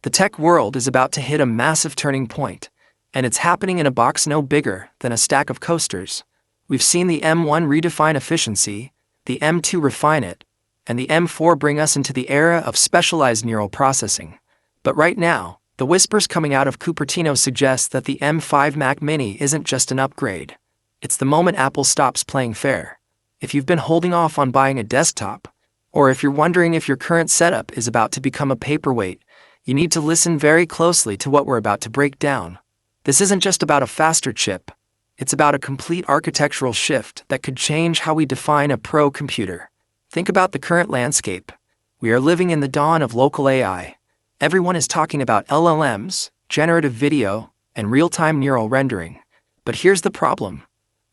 The tech world is about to hit a massive turning point, and it's happening in a box no bigger than a stack of coasters. We've seen the M1 redefine efficiency, the M2 refine it, and the M4 bring us into the era of specialized neural processing. But right now, the whispers coming out of Cupertino suggest that the M5 Mac Mini isn't just an upgrade. It's the moment Apple stops playing fair. If you've been holding off on buying a desktop, or if you're wondering if your current setup is about to become a paperweight, you need to listen very closely to what we're about to break down. This isn't just about a faster chip. It's about a complete architectural shift that could change how we define a pro computer. Think about the current landscape. We are living in the dawn of local AI. Everyone is talking about LLMs, generative video, and real-time neural rendering. But here's the problem.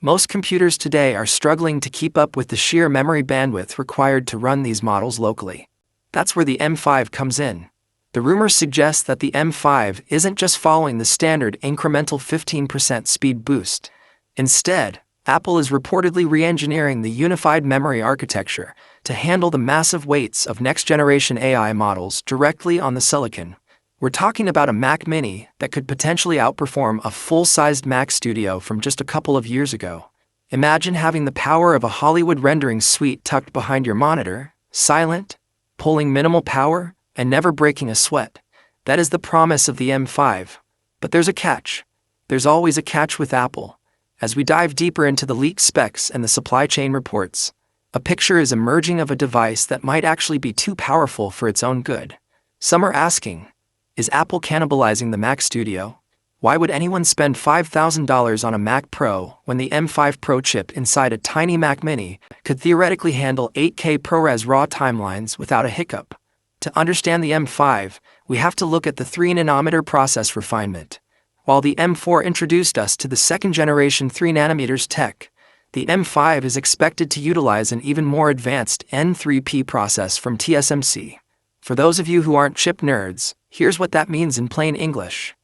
Most computers today are struggling to keep up with the sheer memory bandwidth required to run these models locally. That's where the M5 comes in. The rumors suggest that the M5 isn't just following the standard incremental 15% speed boost. Instead, Apple is reportedly re-engineering the unified memory architecture to handle the massive weights of next-generation AI models directly on the silicon. We're talking about a Mac Mini that could potentially outperform a full-sized Mac Studio from just a couple of years ago. Imagine having the power of a Hollywood rendering suite tucked behind your monitor, silent, pulling minimal power, and never breaking a sweat. That is the promise of the M5. But there's a catch. There's always a catch with Apple. As we dive deeper into the leaked specs and the supply chain reports, a picture is emerging of a device that might actually be too powerful for its own good. Some are asking, is Apple cannibalizing the Mac Studio? Why would anyone spend $5,000 on a Mac Pro when the M5 Pro chip inside a tiny Mac Mini could theoretically handle 8K ProRes RAW timelines without a hiccup? To understand the M5, we have to look at the 3nm process refinement. While the M4 introduced us to the second-generation 3nm tech, the M5 is expected to utilize an even more advanced N3P process from TSMC. For those of you who aren't chip nerds, here's what that means in plain English.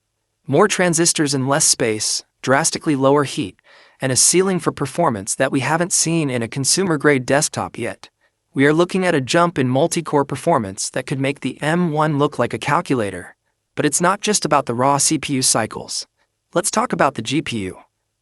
More transistors in less space, drastically lower heat, and a ceiling for performance that we haven't seen in a consumer-grade desktop yet. We are looking at a jump in multi-core performance that could make the M1 look like a calculator. But it's not just about the raw CPU cycles. Let's talk about the GPU.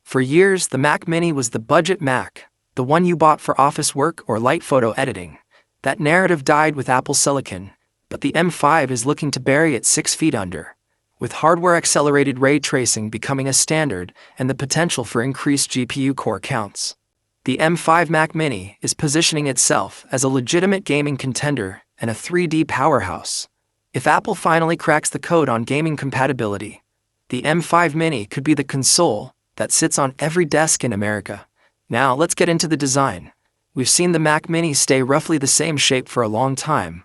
For years, the Mac Mini was the budget Mac, the one you bought for office work or light photo editing. That narrative died with Apple Silicon, but the M5 is looking to bury it 6 feet under, with hardware-accelerated ray tracing becoming a standard and the potential for increased GPU core counts. The M5 Mac Mini is positioning itself as a legitimate gaming contender and a 3D powerhouse. If Apple finally cracks the code on gaming compatibility, the M5 Mini could be the console that sits on every desk in America. Now let's get into the design. We've seen the Mac Mini stay roughly the same shape for a long time.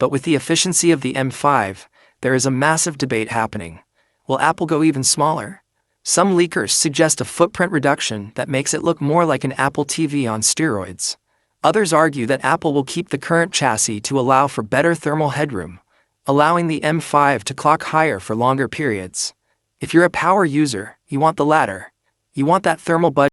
But with the efficiency of the M5, there is a massive debate happening. Will Apple go even smaller? Some leakers suggest a footprint reduction that makes it look more like an Apple TV on steroids. Others argue that Apple will keep the current chassis to allow for better thermal headroom, allowing the M5 to clock higher for longer periods. If you're a power user, you want the latter. You want that thermal budget